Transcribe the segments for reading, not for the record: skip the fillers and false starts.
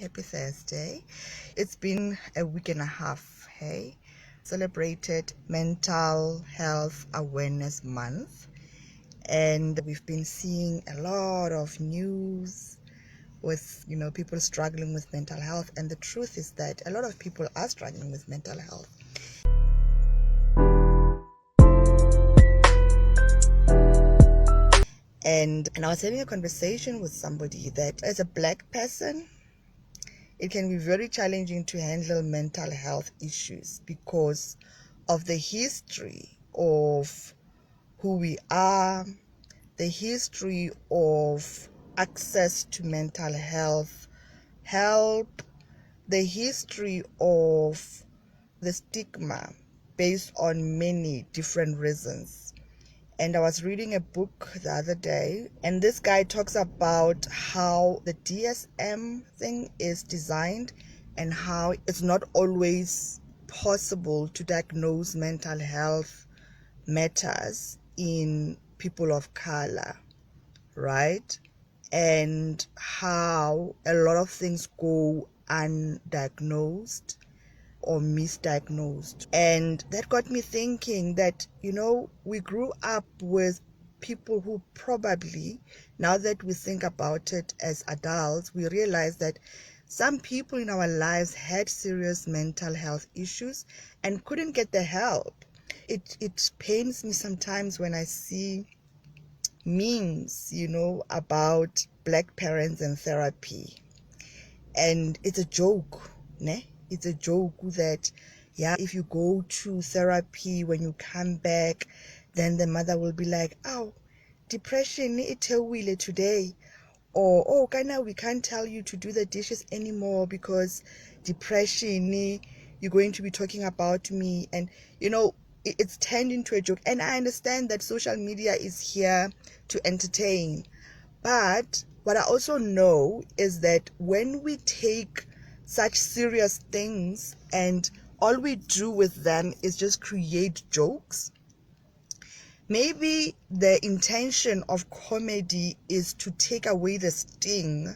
Happy Thursday. It's been a week and a half, hey? Celebrated Mental Health Awareness Month, and we've been seeing a lot of news with, people struggling with mental health, and the truth is that a lot of people are struggling with mental health. And I was having a conversation with somebody that as a Black person, it can be very challenging to handle mental health issues because of the history of who we are, the history of access to mental health help, the history of the stigma based on many different reasons. And I was reading a book the other day, and this guy talks about how the DSM thing is designed and how it's not always possible to diagnose mental health matters in people of color, right? And how a lot of things go undiagnosed or misdiagnosed. And that got me thinking that, we grew up with people who probably, now that we think about it as adults, we realize that some people in our lives had serious mental health issues and couldn't get the help. It pains me sometimes when I see memes, about Black parents and therapy. And it's a joke, ne? It's a joke that, if you go to therapy, when you come back, then the mother will be like, oh, depression, it will today. Or, oh, Kana, we can't tell you to do the dishes anymore because depression, you're going to be talking about me. And, it's turned into a joke. And I understand that social media is here to entertain. But what I also know is that when we take such serious things and all we do with them is just create jokes, maybe the intention of comedy is to take away the sting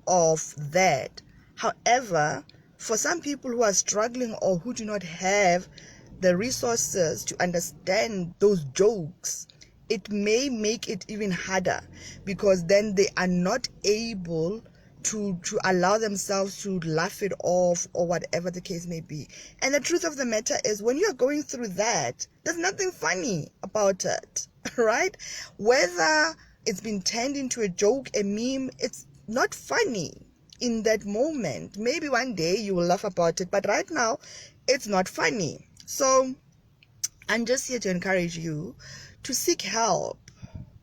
of that. However, for some people who are struggling or who do not have the resources to understand those jokes, it may make it even harder because then they are not able to allow themselves to laugh it off or whatever the case may be. And the truth of the matter is, when you're going through that, there's nothing funny about it, right? Whether it's been turned into a joke, a meme, it's not funny in that moment. Maybe one day you will laugh about it, but right now it's not funny. So I'm just here to encourage you to seek help.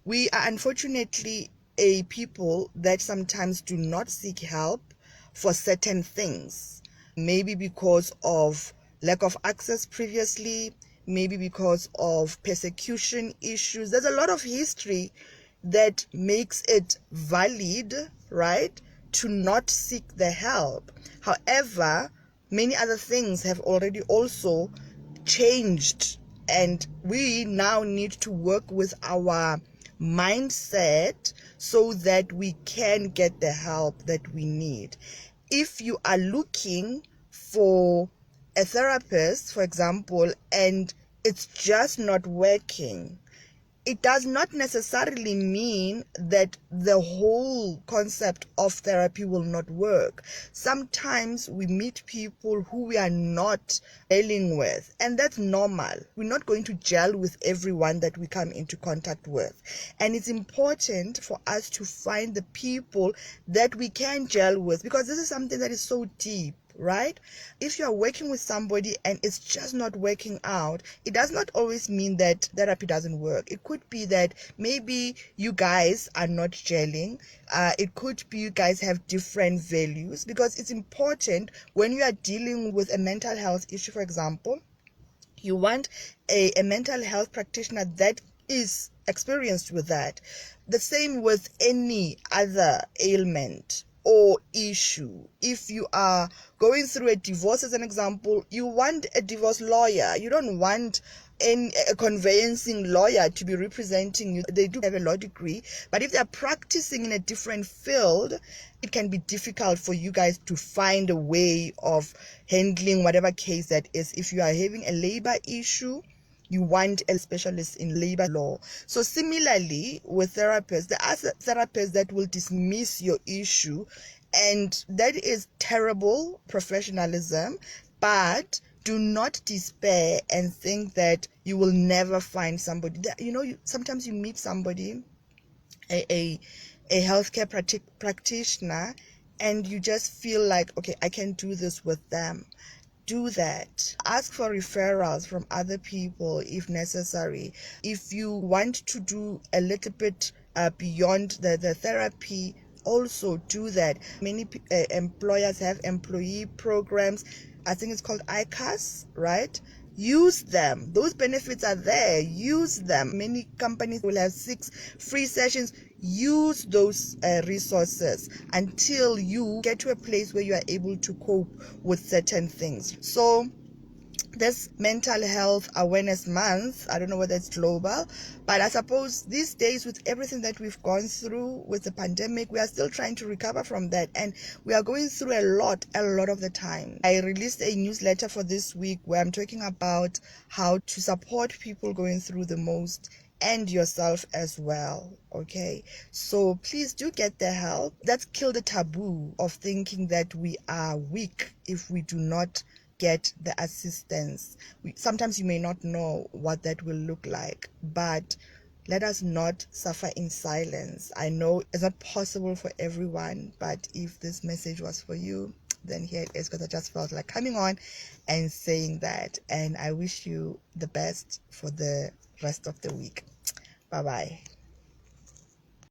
We are unfortunately a people that sometimes do not seek help for certain things. Maybe because of lack of access previously, maybe because of persecution issues. There's a lot of history that makes it valid, right, to not seek the help. However, many other things have already also changed, and we now need to work with our mindset so that we can get the help that we need. If you are looking for a therapist, for example, and it's just not working, it does not necessarily mean that the whole concept of therapy will not work. Sometimes we meet people who we are not dealing with, and that's normal. We're not going to gel with everyone that we come into contact with. And it's important for us to find the people that we can gel with, because this is something that is so deep, right? If you're working with somebody and it's just not working out, it does not always mean that therapy doesn't work. It could be that maybe you guys are not gelling. It could be you guys have different values, because it's important when you are dealing with a mental health issue, for example, you want a mental health practitioner that is experienced with that. The same with any other ailment or issue. If you are going through a divorce, as an example, you want a divorce lawyer. You don't want a conveyancing lawyer to be representing you. They do have a law degree, but if they're practicing in a different field, it can be difficult for you guys to find a way of handling whatever case that is. If you are having a labor issue, you want a specialist in labor law. So similarly with therapists, there are therapists that will dismiss your issue, and that is terrible professionalism. But do not despair and think that you will never find somebody. Sometimes you meet somebody, a healthcare practitioner, and you just feel like, okay, I can do this with them. Do that. Ask for referrals from other people if necessary. If you want to do a little bit beyond the therapy, also do that. Many employers have employee programs. I think it's called ICAS, right? Use them. Those benefits are there. Use them. Many companies will have 6 free sessions. Use those resources until you get to a place where you are able to cope with certain things. So this mental health awareness month, I don't know whether it's global, but I suppose these days, with everything that we've gone through with the pandemic, we are still trying to recover from that, and we are going through a lot of the time. I released a newsletter for this week where I'm talking about how to support people going through the most, and yourself as well. Okay, so please do get the help. Let's kill the taboo of thinking that we are weak if we do not get the assistance. Sometimes you may not know what that will look like, but let us not suffer in silence. I know it's not possible for everyone, but if this message was for you, then here it is, because I just felt like coming on and saying that. And I wish you the best for the rest of the week. Bye bye.